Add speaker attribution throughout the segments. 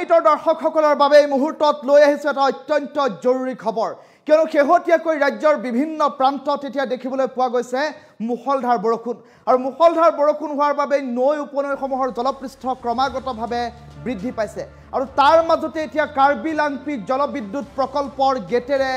Speaker 1: টাইমিটৰ দৰ্শকসকলৰ বাবে এই মুহূৰ্তত লৈ আহিছে এটা অত্যন্ত জৰুৰী খবৰ কিয়নো শেহতীয়াকৈ ৰাজ্যৰ বিভিন্ন প্ৰান্তত এতিয়া দেখিবলৈ পোৱা গৈছে মুখলধাৰ বৰষুণ আৰু মুখলধাৰ বৰষুণ হোৱাৰ বাবে নৈ উপনৈসমূহৰ জলপৃষ্ঠ ক্ৰমাগতভাৱে বৃদ্ধি পাইছে আৰু তাৰ মাজতে এতিয়া কাৰ্বি লাংপিক জলবিদ্যুৎ প্ৰকল্পৰ গেটেৰে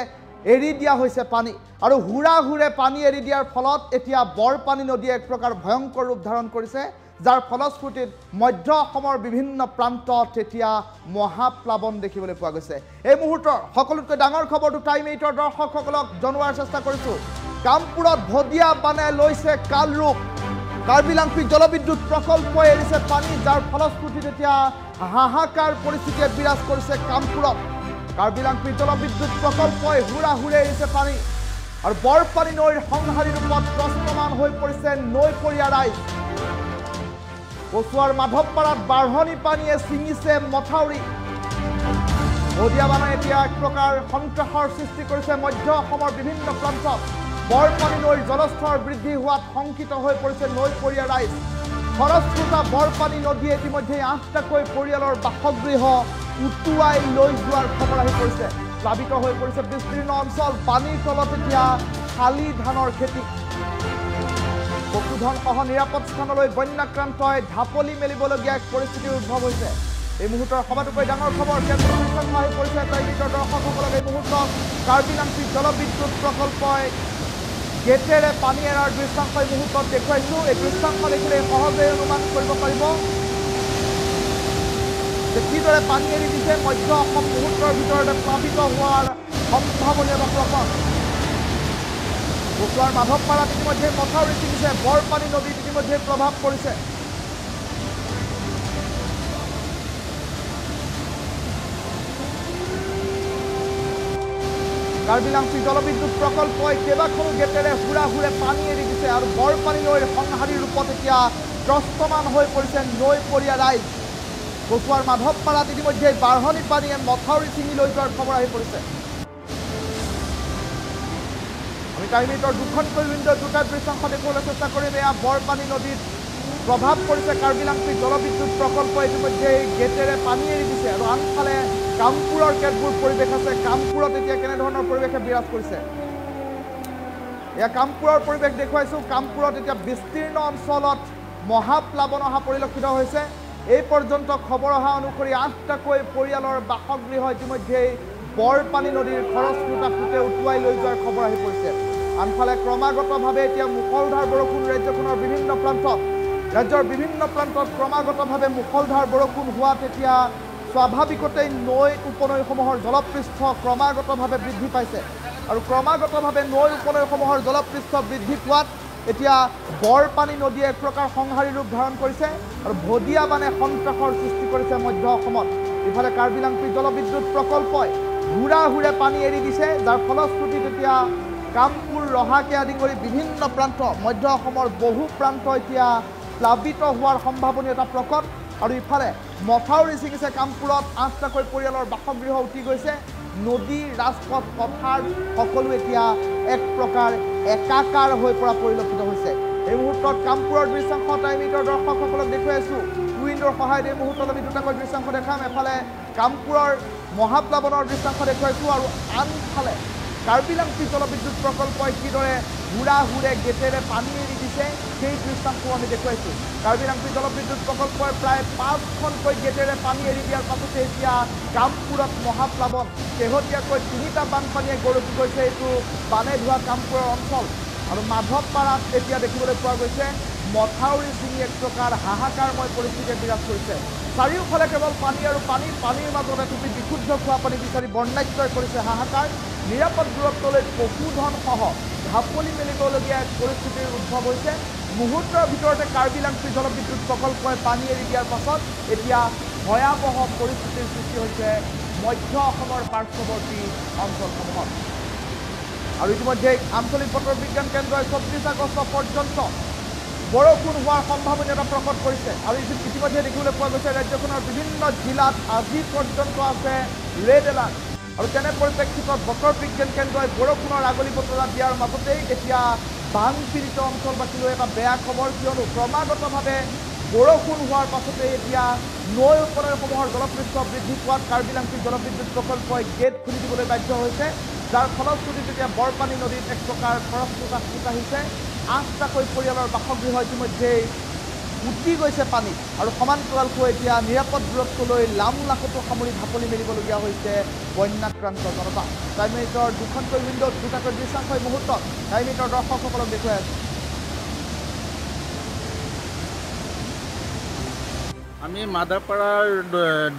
Speaker 1: এৰি দিয়া হৈছে পানী আৰু হুৰাহুৰে পানী এৰি দিয়াৰ ফলত এতিয়া বৰপানী নদীয়ে এক প্ৰকাৰ ভয়ংকৰ ৰূপ ধাৰণ কৰিছে যাৰ ফলস্ফূৰ্তিত মধ্য অসমৰ বিভিন্ন প্ৰান্তত এতিয়া মহাপ্লাৱন দেখিবলৈ পোৱা গৈছে এই মুহূৰ্তৰ সকলোতকৈ ডাঙৰ খবৰটো টাইম 8ৰ দৰ্শকসকলক জনোৱাৰ চেষ্টা কৰিছো কামপুৰত ভদিয়া বানে লৈছে কাল ৰূপ কাৰ্বি লাংপিক জলবিদ্যুৎ প্ৰকল্পই এৰিছে পানী যাৰ ফলস্ফূৰ্তিত এতিয়া হাহাকাৰ পৰিস্থিতিয়ে বিৰাজ কৰিছে কামপুৰত কাৰ্বি লাংপিক জলবিদ্যুৎ প্ৰকল্পই হুৰাহুৰে এৰিছে পানী আৰু বৰপানী নৈৰ সংহাৰী ৰূপত প্ৰস্তাৱমান হৈ পৰিছে নৈপৰীয়া ৰাইজ কচুৱাৰ মাধৱপাৰাত বাঢ়নি পানীয়ে ছিঙিছে মথাউৰি ভদিয়া বানে এতিয়া এক প্ৰকাৰ সন্ত্ৰাসৰ সৃষ্টি কৰিছে মধ্য অসমৰ বিভিন্ন প্ৰান্তত বৰপানী নৈৰ জলস্তৰ বৃদ্ধি হোৱাত শংকিত হৈ পৰিছে নৈপৰীয়া ৰাইজ খৰস্ৰোতা বৰপানী নদীয়ে ইতিমধ্যে 8টাকৈ পৰিয়ালৰ বাসগৃহ উটুৱাই লৈ যোৱাৰ খবৰ আহি পৰিছে প্লাবিত হৈ পৰিছে বিস্তীৰ্ণ অঞ্চল পানীৰ তলত এতিয়া শালি ধানৰ খেতি পশুধন সহ নিৰাপদ স্থানলৈ বন্যাক্ৰান্তই ঢাপলি মেলিবলগীয়া এক পৰিস্থিতিৰ উদ্ভৱ হৈছে এই মুহূৰ্তৰ সবাতোকৈ ডাঙৰ খবৰ কেন্দ্ৰ দৃশ্যাংশ আহি পৰিছে টাইমিটৰ দৰ্শকসকলক এই মুহূৰ্তত কাৰ্বি লাংপিক জলবিদ্যুৎ প্ৰকল্পই গেটেৰে পানী এৰাৰ দৃশ্যাংশ এই মুহূৰ্তত দেখুৱাইছোঁ এই দৃশ্যাংশ দেখিলে সহজে অনুমান কৰিব পাৰিব যে কিদৰে পানী এৰি দিছে মধ্য অসম মুহূৰ্তৰ ভিতৰতে প্লাবিত হোৱাৰ সম্ভাৱনীয় প্ৰকল্প কচুৱাৰ মাধৱপাৰাত ইতিমধ্যে মথাউৰি ছিঙিছে বৰপানী নদীত ইতিমধ্যে প্ৰভাৱ পৰিছে কাৰ্বি লাংপিক জলবিদ্যুৎ প্ৰকল্পই কেইবাখনো গেটেৰে হুৰাহুৰে পানী এৰি দিছে আৰু বৰপানী নৈৰ সংহাৰী ৰূপত এতিয়া ত্ৰস্তমান হৈ পৰিছে নৈপৰীয়া ৰাইজ কচুৱাৰ মাধৱপাৰাত ইতিমধ্যে বাঢ়নি পানীয়ে মথাউৰি ছিঙি লৈ যোৱাৰ খবৰ আহি পৰিছে আমি টাইমিটৰ দুখনকৈ উইণ্ডো দুটা দৃশ্যাংশ দেখুৱাবলৈ চেষ্টা কৰিম এয়া বৰপানী নদীত প্ৰভাৱ পৰিছে কাৰ্বি লাংপিক জলবিদ্যুৎ প্ৰকল্পই ইতিমধ্যে গেটেৰে পানী এৰি দিছে আৰু আনফালে কামপুৰৰ কেতবোৰ পৰিৱেশ আছে কামপুৰত এতিয়া কেনেধৰণৰ পৰিৱেশে বিৰাজ কৰিছে এয়া কামপুৰৰ পৰিৱেশ দেখুৱাইছোঁ কামপুৰত এতিয়া বিস্তীৰ্ণ অঞ্চলত মহাপ্লাৱন অহা পৰিলক্ষিত হৈছে এই পৰ্যন্ত খবৰ অহা অনুসৰি 8টাকৈ পৰিয়ালৰ বাসগৃহ ইতিমধ্যে বৰপানী নদীৰ খৰস্ৰোতা সোঁতে উটুৱাই লৈ যোৱাৰ খবৰ আহি পৰিছে আনফালে ক্ৰমাগতভাৱে এতিয়া মুখলধাৰ বৰষুণ ৰাজ্যখনৰ বিভিন্ন প্ৰান্তত ৰাজ্যৰ বিভিন্ন প্ৰান্তত ক্ৰমাগতভাৱে মুখলধাৰ বৰষুণ হোৱাত এতিয়া স্বাভাৱিকতেই নৈ উপনৈসমূহৰ জলপৃষ্ঠ ক্ৰমাগতভাৱে বৃদ্ধি পাইছে আৰু ক্ৰমাগতভাৱে নৈ উপনৈসমূহৰ জলপৃষ্ঠ বৃদ্ধি পোৱাত এতিয়া বৰপানী নদীয়ে এক প্ৰকাৰ সংহাৰী ৰূপ ধাৰণ কৰিছে আৰু ভদিয়া বানে সন্ত্ৰাসৰ সৃষ্টি কৰিছে মধ্য অসমত ইফালে কাৰ্বি লাংপিক জলবিদ্যুৎ প্ৰকল্পই হুৰাহুৰে পানী এৰি দিছে যাৰ ফলশ্ৰুতিত এতিয়া কামপুৰ ৰহাকে আদি কৰি বিভিন্ন প্ৰান্ত মধ্য অসমৰ বহু প্ৰান্ত এতিয়া প্লাবিত হোৱাৰ সম্ভাৱনীয়তা প্ৰকট আৰু ইফালে মথাউৰি ছিঙিছে কামপুৰত 8টাকৈ পৰিয়ালৰ বাসগৃহ উটি গৈছে নদী ৰাজপথ পথাৰ সকলো এতিয়া এক প্ৰকাৰ একাকাৰ হৈ পৰা পৰিলক্ষিত হৈছে এই মুহূৰ্তত কামপুৰৰ দৃশ্যাংশ টাইমিটৰ দৰ্শকসকলক দেখুৱাইছোঁ উইণ্ডোৰ সহায়ত এই মুহূৰ্তত আমি দুটাকৈ দৃশ্যাংশ দেখাম এফালে কামপুৰৰ মহাপ্লাৱনৰ দৃশ্যাংশ দেখুৱাইছোঁ আৰু আনফালে কাৰ্বি লাংপিক জলবিদ্যুৎ প্ৰকল্পই কিদৰে হুৰাহুৰে গেটেৰে পানী এৰি দিছে সেই দৃশ্যাংশ আমি দেখুৱাইছোঁ কাৰ্বি লাংপিক জলবিদ্যুৎ প্ৰকল্পই প্ৰায় 5খনকৈ গেটেৰে পানী এৰি দিয়াৰ পাছতে এতিয়া কামপুৰত মহাপ্লাৱন শেহতীয়াকৈ 3টা বানপানীয়ে গৰকি গৈছে এইটো বানে ধোৱা কামপুৰৰ অঞ্চল আৰু মাধৱপাৰাত এতিয়া দেখিবলৈ পোৱা গৈছে মথাউৰি ছিঙি এক প্ৰকাৰ হাহাকাৰময় পৰিস্থিতিয়ে বিৰাজ কৰিছে চাৰিওফালে কেৱল পানী আৰু পানীৰ মাজতে টুপি বিশুদ্ধ খোৱা পানী বিচাৰি বৰ্ণাঢ্যই কৰিছে হাহাকাৰ নিৰাপদ দূৰত্বলৈ পশুধন সহ ঢাপলি মেলিবলগীয়া এক পৰিস্থিতিৰ উদ্ভৱ হৈছে মুহূৰ্তৰ ভিতৰতে কাৰ্বি লাংপিক জলবিদ্যুৎ প্ৰকল্পই পানী এৰি দিয়াৰ পাছত এতিয়া ভয়াৱহ পৰিস্থিতিৰ সৃষ্টি হৈছে মধ্য অসমৰ পাৰ্শ্বৱৰ্তী অঞ্চলসমূহত আৰু ইতিমধ্যে আঞ্চলিক বতৰ বিজ্ঞান কেন্দ্ৰই 24 আগষ্ট পৰ্যন্ত বৰষুণ হোৱাৰ সম্ভাৱনীয়তা প্ৰকট কৰিছে আৰু ইতিমধ্যে দেখিবলৈ পোৱা গৈছে ৰাজ্যখনৰ বিভিন্ন জিলাত আজি পৰ্যন্ত আছে ৰেড এলাৰ্ট আৰু তেনে পৰিপ্ৰেক্ষিতত বতৰ বিজ্ঞান কেন্দ্ৰই বৰষুণৰ আগলি বতৰা দিয়াৰ মাজতেই এতিয়া বানপীড়িত অঞ্চলবাসীলৈ এটা বেয়া খবৰ কিয়নো ক্ৰমাগতভাৱে বৰষুণ হোৱাৰ পাছতে এতিয়া নৈ উপনৈসমূহৰ জলপৃষ্ঠ বৃদ্ধি পোৱাত কাৰ্বি আংলং জলবিদ্যুৎ প্ৰকল্পই গেট খুলি দিবলৈ বাধ্য হৈছে, যাৰ ফলশ্ৰুতিত এতিয়া বৰপানী নদীত এক প্ৰকাৰ খৰচ প্ৰকাশ আহিছে। 8টাকৈ পৰিয়ালৰ বাসগৃহ ইতিমধ্যেই উটি গৈছে পানীত আৰু সমান্তৰালকৈ এতিয়া নিৰাপদ দূৰত্বলৈ লামলাখতো সামৰি ঢাপলি মেলিবলগীয়া হৈছে বন্যাক্ৰান্ত জনতা। টাইম মিনিটৰ দুখনকৈ উইণ্ডত দুটাকৈ দৃশ্যাংশ এই মুহূৰ্তত টাইম মিনিটৰ দৰ্শকসকলক দেখুৱাই আছোঁ।
Speaker 2: আমি মাদাৰপাৰাৰ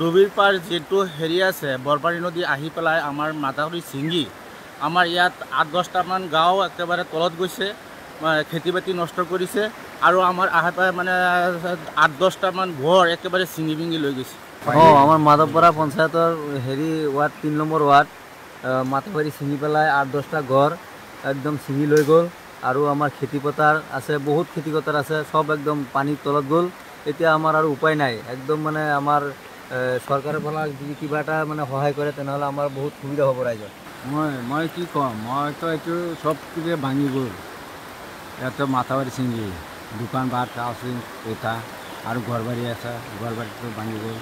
Speaker 2: ডুবিৰ পাৰ যিটো হেৰি আছে বৰপানী নদী আহি পেলাই আমাৰ মাথাউৰি ছিঙি আমাৰ ইয়াত 8-10টামান গাঁও একেবাৰে তলত গৈছে, খেতি বাতি নষ্ট কৰিছে আৰু আমাৰ আহে পাই মানে 8-10টামান ঘৰ একেবাৰে ছিঙি বিঙি লৈ গৈছে।
Speaker 3: আমাৰ মাধৱপাৰা পঞ্চায়তৰ হেৰি ৱাৰ্ড 3 নম্বৰ ৱাৰ্ড মাথাউৰি ছিঙি পেলাই 8-10টা ঘৰ একদম ছিঙি লৈ গ'ল আৰু আমাৰ খেতি পথাৰ আছে, বহুত খেতি পথাৰ আছে, চব একদম পানীৰ তলত গ'ল। এতিয়া আমাৰ আৰু উপায় নাই, একদম মানে আমাৰ চৰকাৰৰ পৰা যদি কিবা এটা মানে সহায় কৰে তেনেহ'লে আমাৰ বহুত সুবিধা হ'ব ৰাইজৰ।
Speaker 4: মই কি ক'ম, মইতো এইটো চব কিবা ভাঙি গ'ল, ইয়াতে মাথাউৰি ছিঙি দোকান বাট আছে এটা আৰু ঘৰ বাৰী আছে, ঘৰ বাৰীটো ভাঙি গ'ল।